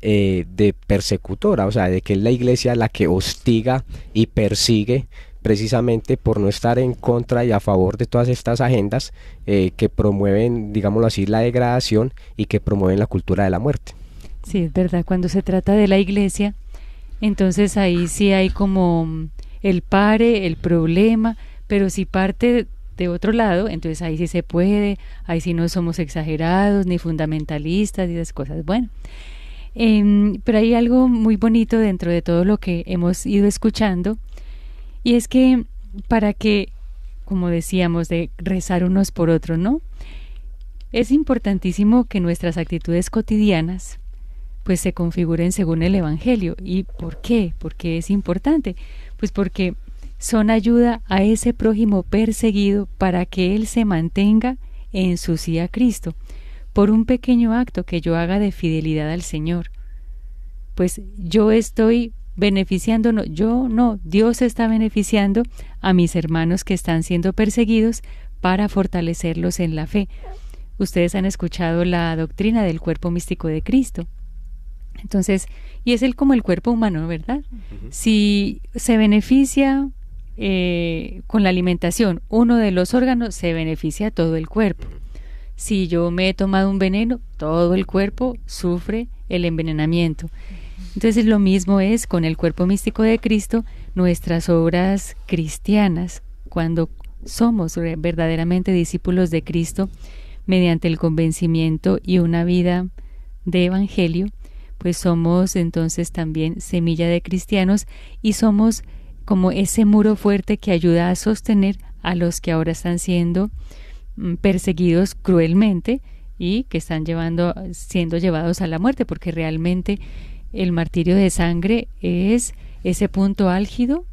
Speaker 5: de persecutora, o sea, de que es la iglesia la que hostiga y persigue precisamente por no estar en contra y a favor de todas estas agendas que promueven, digámoslo así, la degradación y que promueven la cultura de la muerte.
Speaker 3: Sí, es verdad, cuando se trata de la iglesia, entonces ahí sí hay como el pare, el problema, pero si parte de otro lado, entonces ahí sí se puede, ahí sí no somos exagerados, ni fundamentalistas, y esas cosas. Bueno, pero hay algo muy bonito dentro de todo lo que hemos ido escuchando, y es que para que, como decíamos, de rezar unos por otros, ¿no? Es importantísimo que nuestras actitudes cotidianas pues se configuren según el Evangelio. ¿Y por qué? ¿Por qué es importante? Pues porque son ayuda a ese prójimo perseguido para que él se mantenga en su sí a Cristo, por un pequeño acto que yo haga de fidelidad al Señor. Pues yo estoy beneficiando, no, yo no, Dios está beneficiando a mis hermanos que están siendo perseguidos para fortalecerlos en la fe. Ustedes han escuchado la doctrina del cuerpo místico de Cristo. Entonces, y es como el cuerpo humano, ¿verdad? Si se beneficia con la alimentación uno de los órganos, se beneficia todo el cuerpo. Si yo me he tomado un veneno, todo el cuerpo sufre el envenenamiento. Entonces lo mismo es con el cuerpo místico de Cristo, nuestras obras cristianas, cuando somos verdaderamente discípulos de Cristo, mediante el convencimiento y una vida de evangelio, pues somos entonces también semilla de cristianos y somos como ese muro fuerte que ayuda a sostener a los que ahora están siendo perseguidos cruelmente y que están siendo llevados a la muerte, porque realmente el martirio de sangre es ese punto álgido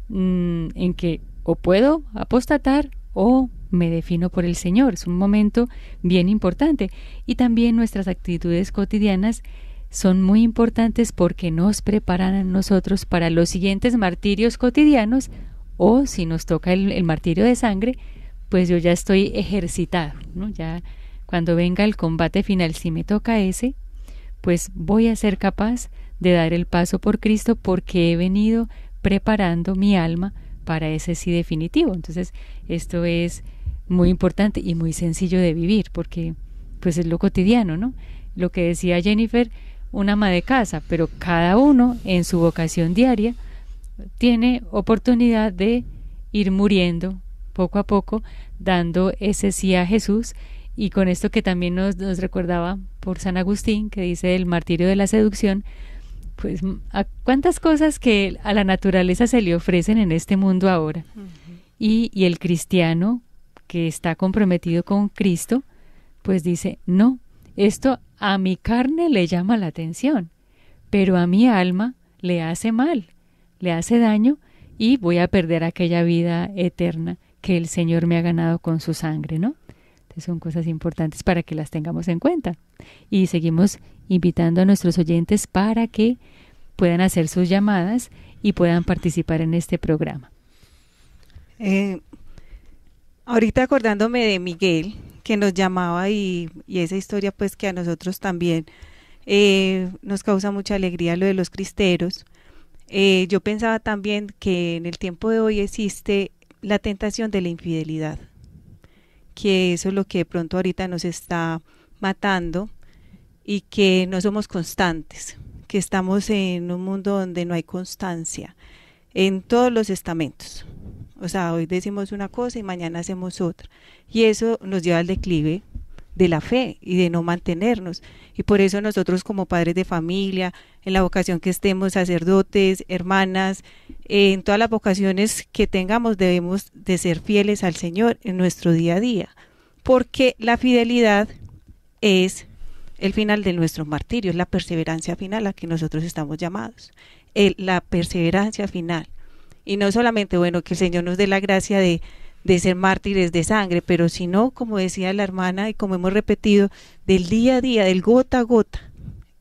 Speaker 3: en que o puedo apostatar o me defino por el Señor. Es un momento bien importante, y también nuestras actitudes cotidianas son muy importantes porque nos preparan a nosotros para los siguientes martirios cotidianos, o si nos toca el martirio de sangre, pues yo ya estoy ejercitado, ¿no? Ya cuando venga el combate final, si me toca ese, pues voy a ser capaz de dar el paso por Cristo, porque he venido preparando mi alma para ese sí definitivo. Entonces esto es muy importante y muy sencillo de vivir, porque pues es lo cotidiano, ¿no? Lo que decía Jennifer, una ama de casa, pero cada uno en su vocación diaria tiene oportunidad de ir muriendo poco a poco, dando ese sí a Jesús. Y con esto que también nos recordaba por San Agustín, que dice el martirio de la seducción, pues a cuántas cosas que a la naturaleza se le ofrecen en este mundo ahora. Y el cristiano que está comprometido con Cristo, pues dice, no, esto a mi carne le llama la atención, pero a mi alma le hace mal, le hace daño, y voy a perder aquella vida eterna que el Señor me ha ganado con su sangre, ¿no? Entonces son cosas importantes para que las tengamos en cuenta. Y seguimos invitando a nuestros oyentes para que puedan hacer sus llamadas y puedan participar en este programa.
Speaker 4: Ahorita acordándome de Miguel, que nos llamaba, y esa historia pues que a nosotros también nos causa mucha alegría, lo de los cristeros. Yo pensaba también que en el tiempo de hoy existe la tentación de la infidelidad, que eso es lo que de pronto ahorita nos está matando, y que no somos constantes, que estamos en un mundo donde no hay constancia en todos los estamentos. O sea, hoy decimos una cosa y mañana hacemos otra, y eso nos lleva al declive de la fe y de no mantenernos. Y por eso nosotros, como padres de familia, en la vocación que estemos, sacerdotes, hermanas, en todas las vocaciones que tengamos, debemos de ser fieles al Señor en nuestro día a día, porque la fidelidad es el final de nuestro martirio, es la perseverancia final a que nosotros estamos llamados, la perseverancia final. Y no solamente, bueno, que el Señor nos dé la gracia de ser mártires de sangre, pero sino, como decía la hermana y como hemos repetido, del día a día, del gota a gota,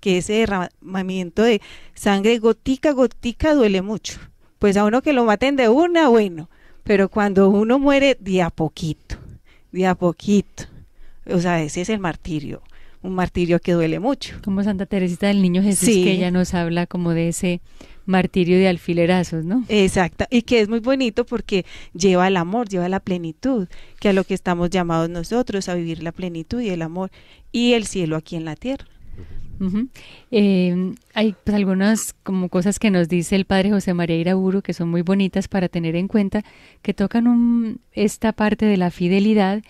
Speaker 4: que ese derramamiento de sangre gotica a gotica duele mucho. Pues a uno que lo maten de una, bueno, pero cuando uno muere de a poquito, o sea, ese es el martirio, un martirio que duele mucho.
Speaker 3: Como Santa Teresita del Niño Jesús,
Speaker 4: sí,
Speaker 3: que ella nos habla como de ese martirio de alfilerazos, ¿no?
Speaker 4: Exacto, y que es muy bonito porque lleva el amor, lleva la plenitud, que a lo que estamos llamados nosotros, a vivir la plenitud y el amor y el cielo aquí en la tierra.
Speaker 3: Uh-huh. Hay pues algunas como cosas que nos dice el Padre José María Iraburu que son muy bonitas para tener en cuenta, que tocan esta parte de la fidelidad.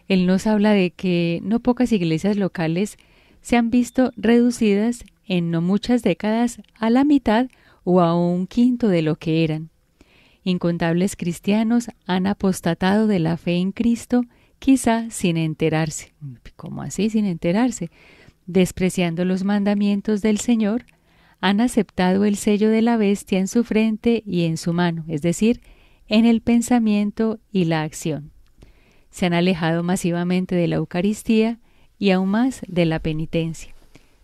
Speaker 3: Él nos habla de que no pocas iglesias locales se han visto reducidas en no muchas décadas a la mitad o a un quinto de lo que eran. Incontables cristianos han apostatado de la fe en Cristo, quizá sin enterarse. ¿Cómo así sin enterarse? Despreciando los mandamientos del Señor, han aceptado el sello de la bestia en su frente y en su mano, es decir, en el pensamiento y la acción. Se han alejado masivamente de la Eucaristía y aún más de la penitencia,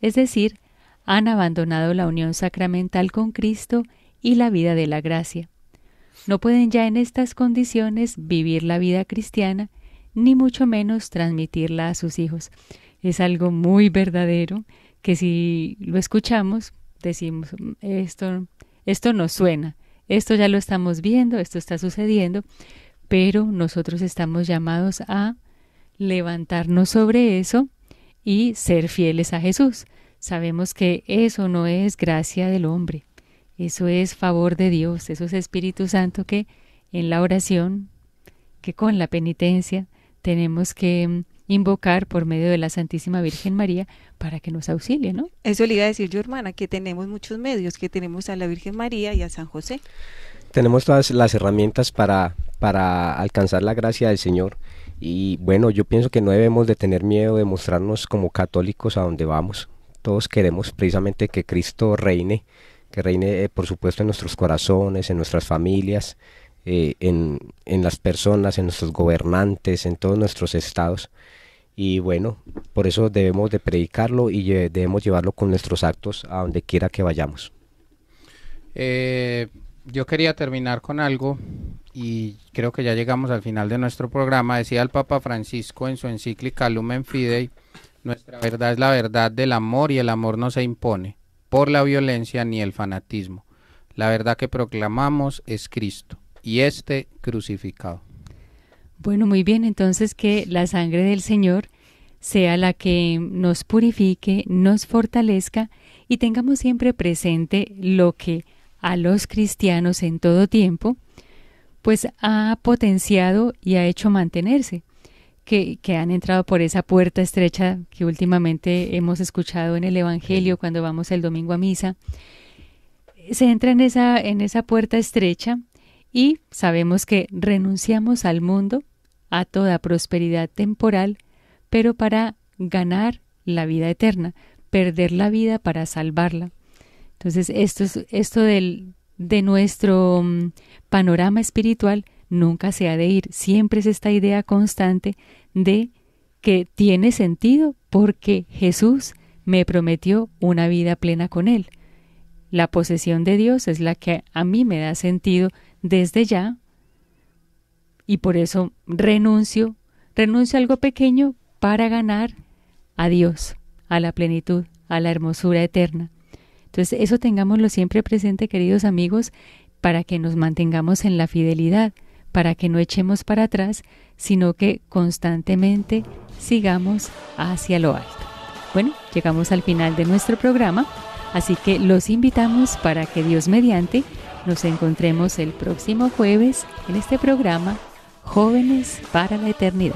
Speaker 3: es decir, han abandonado la unión sacramental con Cristo y la vida de la gracia. No pueden ya en estas condiciones vivir la vida cristiana, ni mucho menos transmitirla a sus hijos. Es algo muy verdadero que si lo escuchamos, decimos, esto nos suena, esto ya lo estamos viendo, esto está sucediendo, pero nosotros estamos llamados a levantarnos sobre eso y ser fieles a Jesús. Sabemos que eso no es gracia del hombre, eso es favor de Dios, eso es Espíritu Santo que en la oración, que con la penitencia tenemos que invocar por medio de la Santísima Virgen María para que nos auxilie, ¿no?
Speaker 4: Eso le iba a decir yo, hermana, que tenemos muchos medios, que tenemos a la Virgen María y a San José.
Speaker 5: Tenemos todas las herramientas para alcanzar la gracia del Señor y bueno, yo pienso que no debemos de tener miedo de mostrarnos como católicos a donde vamos. Todos queremos precisamente que Cristo reine, que reine por supuesto en nuestros corazones, en nuestras familias, en las personas, en nuestros gobernantes, en todos nuestros estados. Y bueno, por eso debemos de predicarlo y debemos llevarlo con nuestros actos a donde quiera que vayamos.
Speaker 6: Yo quería terminar con algo y creo que ya llegamos al final de nuestro programa. Decía el Papa Francisco en su encíclica Lumen Fidei: nuestra verdad es la verdad del amor y el amor no se impone por la violencia ni el fanatismo. La verdad que proclamamos es Cristo y este crucificado.
Speaker 3: Bueno, muy bien, entonces que la sangre del Señor sea la que nos purifique, nos fortalezca y tengamos siempre presente lo que a los cristianos en todo tiempo pues ha potenciado y ha hecho mantenerse. Que han entrado por esa puerta estrecha que últimamente hemos escuchado en el Evangelio cuando vamos el domingo a misa. Se entra en esa puerta estrecha y sabemos que renunciamos al mundo, a toda prosperidad temporal, pero para ganar la vida eterna, perder la vida para salvarla. Entonces esto de nuestro panorama espiritual nunca se ha de ir, siempre es esta idea constante de que tiene sentido porque Jesús me prometió una vida plena con Él. La posesión de Dios es la que a mí me da sentido desde ya y por eso renuncio a algo pequeño para ganar a Dios, a la plenitud, a la hermosura eterna. Entonces eso tengámoslo siempre presente, queridos amigos, para que nos mantengamos en la fidelidad, para que no echemos para atrás, sino que constantemente sigamos hacia lo alto. Bueno, llegamos al final de nuestro programa, así que los invitamos para que Dios mediante nos encontremos el próximo jueves en este programa Jóvenes para la Eternidad.